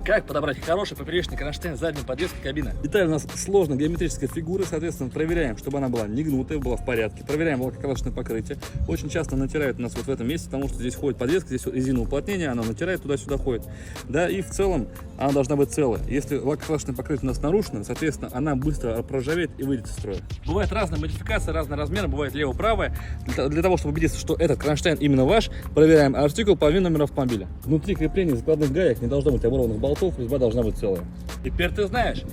Как подобрать хороший поперечный кронштейн задней подвески кабины? Деталь у нас сложная геометрическая фигура, соответственно, проверяем, чтобы она была не гнутая, была в порядке. Проверяем лакокрасочное покрытие. Очень часто натирают у нас вот в этом месте, потому что здесь ходит подвеска, здесь резиновое уплотнение, она натирает, туда-сюда ходит. Да, и в целом она должна быть целая. Если лакокрасочное покрытие у нас нарушено, соответственно, она быстро проржавеет и выйдет из строя. Бывают разные модификации, разные размеры, бывает лево-правое. Для того, чтобы убедиться, что этот кронштейн именно ваш, проверяем артикул по номеру автомобиля. Внутри крепления закладных гаек не должно быть оборванных болтов, резьба должна быть целая. Теперь ты знаешь.